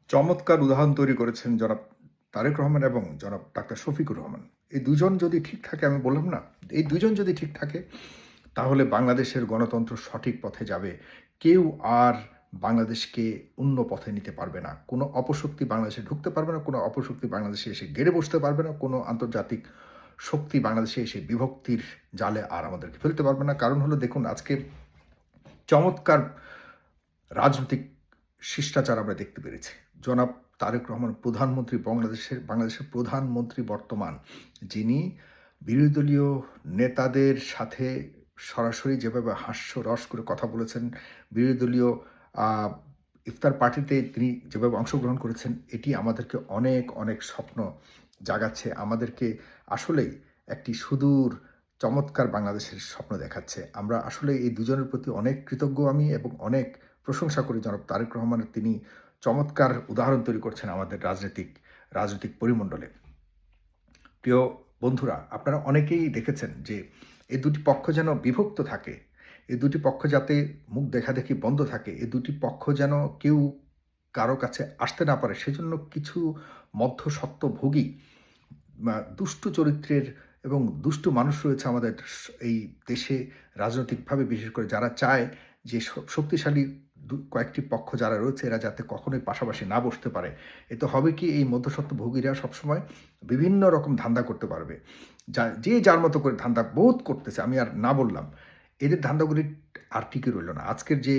চমৎকার উদাহরণ তৈরি করেছেন জনাব তারেক রহমান এবং জনাব ডাক্তার শফিকুর রহমান। এই দুজন যদি ঠিক থাকে, আমি বললাম না? এই দুজন যদি ঠিক থাকে, তাহলে বাংলাদেশের গণতন্ত্র সঠিক পথে যাবে। কেউ আর বাংলাদেশকে অন্য পথে নিতে পারবে না। কোনো অপশক্তি বাংলাদেশে ঢুকতে পারবে না, কোনো অপশক্তি বাংলাদেশে এসে গেড়ে বসতে পারবে না, কোনো আন্তর্জাতিক শক্তি বাংলাদেশে এসে বিভক্তির জালে আর আমাদেরকে ফেলতে পারবে না। কারণ হলো, দেখুন, আজকে চমৎকার রাজনৈতিক শিষ্টাচার আমরা দেখতে পেরেছি। জনাব তারেক রহমান প্রধানমন্ত্রী, বাংলাদেশের প্রধানমন্ত্রী বর্তমান, যিনি বিরোধী দলীয় নেতাদের সাথে সরাসরি যেভাবে হাস্যরস করে কথা বলেছেন, বিরোধী দলীয় ইফতার পার্টিতে তিনি যেভাবে অংশগ্রহণ করেছেন, এটি আমাদেরকে অনেক অনেক স্বপ্ন জাগাচ্ছে। আমাদেরকে আসলেই একটি সুদূর চমৎকার বাংলাদেশের স্বপ্ন দেখাচ্ছে। আমরা আসলে এই দুজনের প্রতি অনেক কৃতজ্ঞ আমি, এবং অনেক প্রশংসা করি জনাব তারেক রহমানের। তিনি চমৎকার উদাহরণ তৈরি করছেন আমাদের রাজনৈতিক পরিমণ্ডলে। প্রিয় বন্ধুরা, আপনারা অনেকেই দেখেছেন যে এই দুটি পক্ষ যেন বিভক্ত থাকে, এই দুটি পক্ষ যাতে মুখ দেখাদেখি বন্ধ থাকে, এই দুটি পক্ষ যেন কেউ কারো কাছে আসতে না পারে, সেজন্য কিছু মধ্যস্বত্বভোগী দুষ্টু চরিত্রের এবং দুষ্টু মানুষ রয়েছে আমাদের এই দেশে রাজনৈতিকভাবে, বিশেষ করে যারা চায় যে শক্তিশালী কয়েকটি পক্ষ যারা রয়েছে, এরা যাতে কখনোই পাশাপাশি না বসতে পারে। এতে হবে কি, এই মধ্যস্বত্বভোগীরা সবসময় বিভিন্ন রকম ধান্দা করতে পারবে। যে যার মতো করে ধান্দা বহুত করতেছে, আমি আর না বললাম। এদের ধান্দাগুলি আর টিকে রইল না। আজকের যে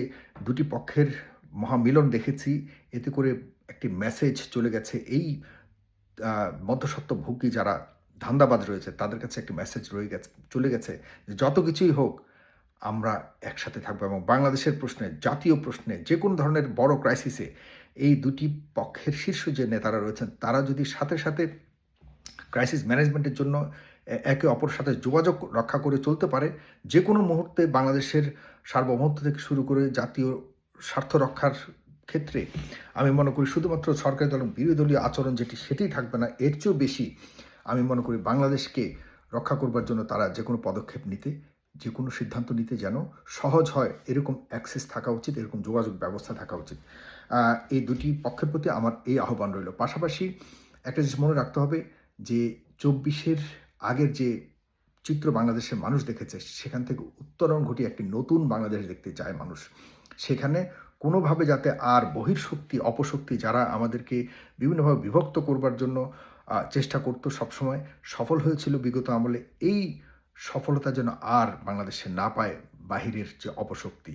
দুটি পক্ষের মহামিলন দেখেছি, এতে করে একটি মেসেজ চলে গেছে এই মধ্যস্বত্বভোগী যারা ধান্দাবাজ রয়েছে, তাদের কাছে একটি মেসেজ চলে গেছে যে যত কিছুই হোক, আমরা একসাথে থাকবো, এবং বাংলাদেশের প্রশ্নে, জাতীয় প্রশ্নে, যে কোনো ধরনের বড় ক্রাইসিসে এই দুটি পক্ষের শীর্ষ যে নেতারা রয়েছেন, তারা যদি সাথে সাথে ক্রাইসিস ম্যানেজমেন্টের জন্য একে অপরের সাথে যোগাযোগ রক্ষা করে চলতে পারে, যে কোনো মুহূর্তে বাংলাদেশের সার্বভৌমত্ব থেকে শুরু করে জাতীয় স্বার্থ রক্ষার ক্ষেত্রে আমি মনে করি শুধুমাত্র সরকারি দল এবং বিরোধী দলীয় আচরণ সেটিই থাকবে না, এর চেয়েও বেশি আমি মনে করি বাংলাদেশকে রক্ষা করবার জন্য তারা যে কোনো পদক্ষেপ নিতে, যে কোনো সিদ্ধান্ত নিতে যেন সহজ হয়, এরকম অ্যাক্সেস থাকা উচিত, এরকম যোগাযোগ ব্যবস্থা থাকা উচিত। এই দুটি পক্ষের প্রতি আমার এই আহ্বান রইল। পাশাপাশি একটা জিনিস মনে রাখতে হবে যে ২৪-এর আগের যে চিত্র বাংলাদেশের মানুষ দেখেছে, সেখান থেকে উত্তরণ ঘটিয়ে একটি নতুন বাংলাদেশ দেখতে চায় মানুষ। সেখানে কোনোভাবে যাতে আর বহির্শক্তি, অপশক্তি যারা আমাদেরকে বিভিন্নভাবে বিভক্ত করবার জন্য চেষ্টা করতো, সবসময় সফল হয়েছিল বিগত আমলে, এই সফলতা যেন আর বাংলাদেশে না পায় বাহিরের যে অপশক্তি।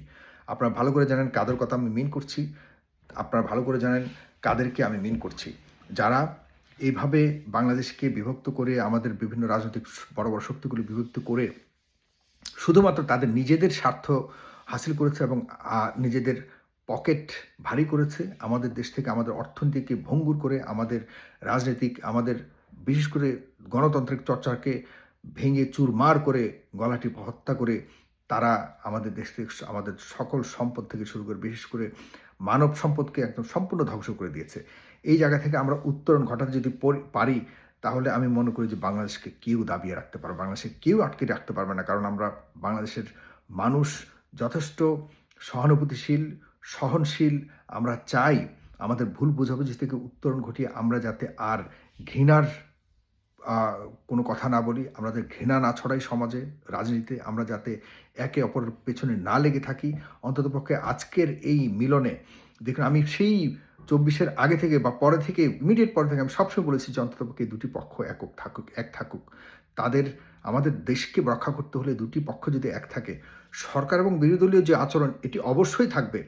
আপনারা ভালো করে জানেন কাদের কথা আমি মিন করছি, আপনারা ভালো করে জানেন কাদেরকে আমি মিন করছি। যারা এইভাবে বাংলাদেশকে বিভক্ত করে, আমাদের বিভিন্ন রাজনৈতিক বড় বড় শক্তিগুলি বিভক্ত করে শুধুমাত্র তাদের নিজেদের স্বার্থ হাসিল করেছে এবং নিজেদের পকেট ভারী করেছে, আমাদের দেশ থেকে আমাদের অর্থনীতিকে ভঙ্গুর করে, আমাদের আমাদের বিশেষ করে গণতান্ত্রিক চর্চাকে ভেঙে চুরমার করে, গলা টিপে হত্যা করে তারা আমাদের দেশ থেকে আমাদের সকল সম্পদ থেকে শুরু করে বিশেষ করে মানব সম্পদকে একদম সম্পূর্ণ ধ্বংস করে দিয়েছে। এই জায়গা থেকে আমরা উত্তরণ ঘটাতে যদি পারি, তাহলে আমি মনে করি যে বাংলাদেশকে কেউ দাবিয়ে রাখতে পারবে, বাংলাদেশে কেউ আটকে রাখতে পারবে না। কারণ আমরা বাংলাদেশের মানুষ যথেষ্ট সহানুভূতিশীল, সহনশীল। আমরা চাই আমাদের ভুল বোঝাবুঝি থেকে উত্তরণ ঘটিয়ে আমরা যাতে আর ঘৃণার কোনো কথা না বলি, আমাদের ঘৃণা না ছড়াই সমাজে, রাজনীতিতে আমরা যাতে একে অপরের পেছনে না লেগে থাকি। অন্ততপক্ষে আজকের এই মিলনে দেখুন, আমি সেই ২৪-এর আগে থেকে বা পরে থেকে, ইমিডিয়েট পরে থেকে আমি সবসময় বলেছি যে অন্ততপক্ষে দুটি পক্ষ এক থাকুক। আমাদের দেশকে রক্ষা করতে হলে দুটি পক্ষ যদি এক থাকে, সরকার এবং বিরোধী দলীয় যে আচরণ, এটি অবশ্যই থাকবে।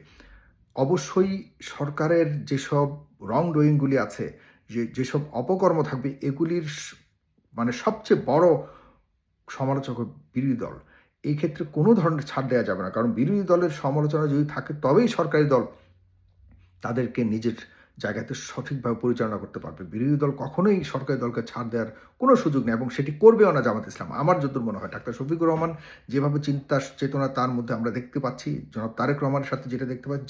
অবশ্যই সরকারের যেসব রং ডুইংগুলি আছে, যেসব অপকর্ম থাকবে, এগুলির মানে সবচেয়ে বড় সমালোচক বিরোধী দল। এই ক্ষেত্রে কোনো ধরনের ছাড় দেওয়া যাবে না। কারণ বিরোধী দলের সমালোচনা যদি থাকে, তবেই সরকারি দল তাদেরকে নিজের জায়গাতে সঠিকভাবে পরিচালনা করতে পারবে। বিরোধী দল কখনোই সরকারি দলকে ছাড় দেওয়ার কোনো সুযোগ নেই, এবং সেটি করবেও না জামাত ইসলাম। আমার যতদূর মনে হয়, ডাক্তার শফিকুর রহমান যেভাবে চিন্তা চেতনা তার মধ্যে আমরা দেখতে পাচ্ছি, জনাব তারেক রহমানের সাথে যেটা দেখতে পাচ্ছি,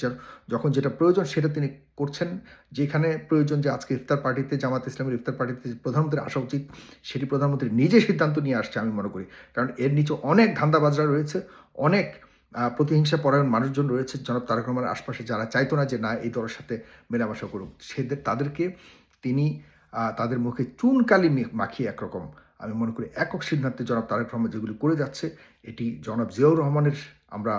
যখন যেটা প্রয়োজন সেটা তিনি করছেন। যেখানে প্রয়োজন যে আজকে ইফতার পার্টিতে, জামাত ইসলামের ইফতার পার্টিতে প্রধানমন্ত্রীর আসা উচিত, সেটি প্রধানমন্ত্রী নিজে সিদ্ধান্ত নিয়ে আসছে আমি মনে করি। কারণ এর নিচে অনেক ধান্দাবাজরা রয়েছে, অনেক প্রতিহিংসা পরায়ণ মানুষজন রয়েছে জনাব তারেক রহমানের আশপাশে, যারা চাইতো না যে না এই দলের সাথে মেলামেশা করুক, তাদেরকে তিনি তাদের মুখে চুনকালি মাখিয়ে একরকম আমি মনে করি একক সিদ্ধান্তে জনাব তারেক রহমান যেগুলি করে যাচ্ছে, এটি জনাব জিয়াউর রহমানের আমরা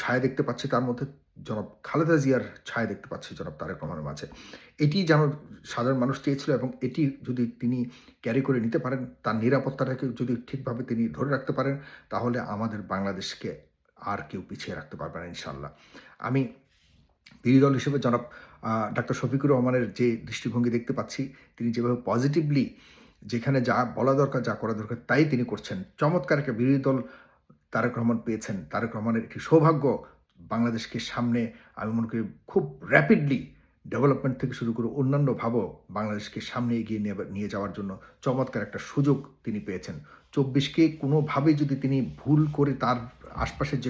ছায়া দেখতে পাচ্ছি, তার মধ্যে জনাব খালেদা জিয়ার ছায়া দেখতে পাচ্ছি জনাব তারেক রহমানের মাঝে। এটি যেন সাধারণ মানুষ চেয়েছিল, এবং এটি যদি তিনি ক্যারি করে নিতে পারেন, তার নিরাপত্তাটাকে যদি ঠিকভাবে তিনি ধরে রাখতে পারেন, তাহলে আমাদের বাংলাদেশকে আর কেউ পিছিয়ে রাখতে পারবে না ইনশাআল্লাহ। আমি বিরোধী দল হিসেবে জনাব ডাক্তার শফিকুর রহমানের যে দৃষ্টিভঙ্গি দেখতে পাচ্ছি, তিনি যেভাবে পজিটিভলি যেখানে যা বলা দরকার, যা করা দরকার তাই তিনি করছেন। চমৎকার একটা বিরোধী দল তারেক রহমান পেয়েছেন। তারেক রহমানের একটি সৌভাগ্য, বাংলাদেশকে সামনে আমি মনে করি খুব র্যাপিডলি ডেভেলপমেন্ট থেকে শুরু করে অন্যান্যভাবেও বাংলাদেশকে সামনে এগিয়ে নিয়ে যাওয়ার জন্য চমৎকার একটা সুযোগ তিনি পেয়েছেন। ২৪কে কোনোভাবেই যদি তিনি ভুল করে তার আশপাশের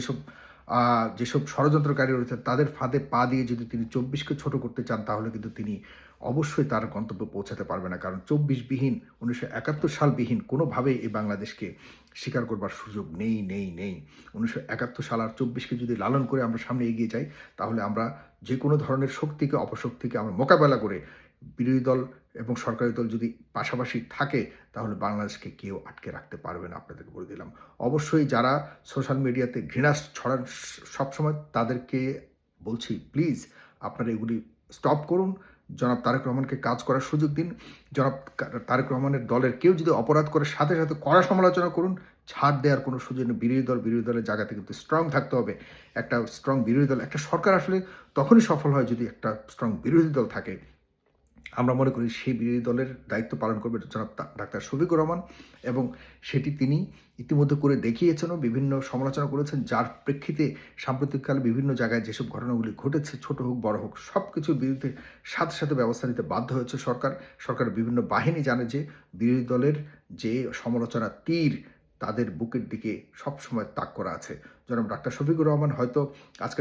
যেসব ষড়যন্ত্রকারী রয়েছে তাদের ফাঁদে পা দিয়ে যদি তিনি ২৪কে ছোট করতে চান, তাহলে কিন্তু তিনি অবশ্যই তার গন্তব্যে পৌঁছাতে পারবে না। কারণ ২৪বিহীন ১৯৭১ সালবিহীন কোনোভাবেই এই বাংলাদেশকে স্বীকার করবার সুযোগ নেই। ১৯৭১ সাল আর ২৪কে যদি লালন করে আমরা সামনে এগিয়ে যাই, তাহলে আমরা যে কোনো ধরনের শক্তিকে, অপশক্তিকে আমরা মোকাবেলা করে বিরোধী দল এবং সরকারি দল যদি পাশাপাশি থাকে, তাহলে বাংলাদেশকে কেউ আটকে রাখতে পারবে না, আপনাদেরকে বলে দিলাম। অবশ্যই যারা সোশ্যাল মিডিয়াতে ঘৃণা ছড়ান সবসময়, তাদেরকে বলছি প্লিজ আপনারা এগুলি স্টপ করুন। জনাব তারেক রহমানকে কাজ করার সুযোগ দিন। জনাব তারেক রহমানের দলের কেউ যদি অপরাধ করে, সাথে সাথে কড়া সমালোচনা করুন। ছাড় দেওয়ার কোনো সুযোগ নেই। বিরোধী দলের জায়গাতে কিন্তু স্ট্রং থাকতে হবে। একটা স্ট্রং বিরোধী দল, একটা সরকার আসলে তখনই সফল হয় যদি একটা স্ট্রং বিরোধী দল থাকে। আমরা মনে করি সেই বিরোধী দলের দায়িত্ব পালন করবে জনাব ডাক্তার শফিকুর রহমান, এবং সেটি তিনি ইতিমধ্যে করে দেখিয়েছেনও, বিভিন্ন সমালোচনা করেছেন, যার প্রেক্ষিতে সাম্প্রতিককালে বিভিন্ন জায়গায় যেসব ঘটনাগুলি ঘটেছে, ছোট হোক বড় হোক, সব কিছুর বিরুদ্ধে সাথে সাথে ব্যবস্থা নিতে বাধ্য হয়েছে সরকারের বিভিন্ন বাহিনী জানে যে বিরোধী দলের যে সমালোচনা তীর তাদের বুকের দিকে সবসময় তাক করা আছে। জনাব ডাক্তার শফিকুর রহমান হয়তো আজকে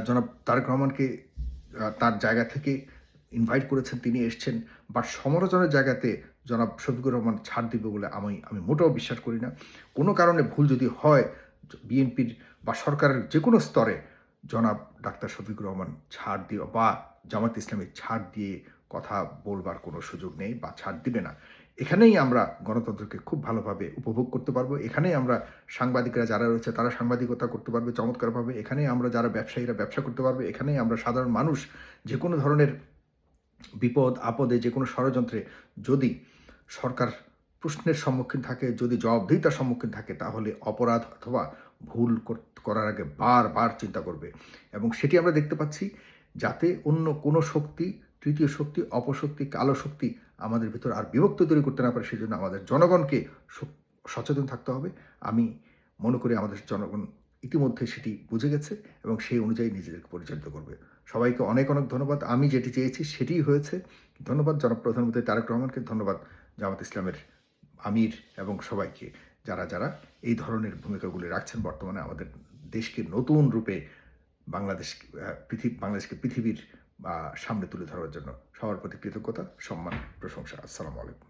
জনাব তারেক রহমানকে তার জায়গা থেকে ইনভাইট করেছেন, তিনি এসছেন, বা সমালোচনার জায়গাতে জনাব শফিকুর রহমান ছাড় দিবে বলে আমি মোটেও বিশ্বাস করি না। কোনো কারণে ভুল যদি হয় বিএনপির বা সরকারের যে কোনো স্তরে, জনাব ডাক্তার শফিকুর রহমান ছাড় দিয়ে বা জামাত ইসলামী ছাড় দিয়ে কথা বলবার কোনো সুযোগ নেই বা ছাড় দিবে না। এখানেই আমরা গণতন্ত্রকে খুব ভালোভাবে উপভোগ করতে পারবো। এখানেই আমরা সাংবাদিকরা যারা রয়েছে তারা সাংবাদিকতা করতে পারবে চমৎকারভাবে। এখানেই আমরা যারা ব্যবসায়ীরা ব্যবসা করতে পারবে। এখানেই আমরা সাধারণ মানুষ যে কোনো ধরনের বিপদ আপদে, যে কোনো ষড়যন্ত্রে যদি সরকার প্রশ্নের সম্মুখীন থাকে, যদি জবাবদিহিতার সম্মুখীন থাকে, তাহলে অপরাধ অথবা ভুল করার আগে বারবার চিন্তা করবে। এবং সেটি আমরা দেখতে পাচ্ছি, যাতে অন্য কোনো শক্তি, তৃতীয় শক্তি, অপশক্তি, কালো শক্তি আমাদের ভিতর আর বিভক্তি তৈরি করতে না পারে, সেজন্য আমাদের জনগণকে সচেতন থাকতে হবে। আমি মনে করি আমাদের জনগণ ইতিমধ্যে সেটি বুঝে গেছে এবং সেই অনুযায়ী নিজেদেরকে পরিচালিত করবে। সবাইকে অনেক ধন্যবাদ। আমি যেটি চেয়েছি সেটিই হয়েছে। ধন্যবাদ জনাব প্রধানমন্ত্রী তারেক রহমানকে, ধন্যবাদ জামাত ইসলামের আমির এবং সবাইকে, যারা এই ধরনের ভূমিকাগুলি রাখছেন বর্তমানে আমাদের দেশকে নতুন রূপে বাংলাদেশকে পৃথিবীর সামনে তুলে ধরার জন্য। সবার প্রতি কৃতজ্ঞতা, সম্মান, প্রশংসা। আসসালামু আলাইকুম।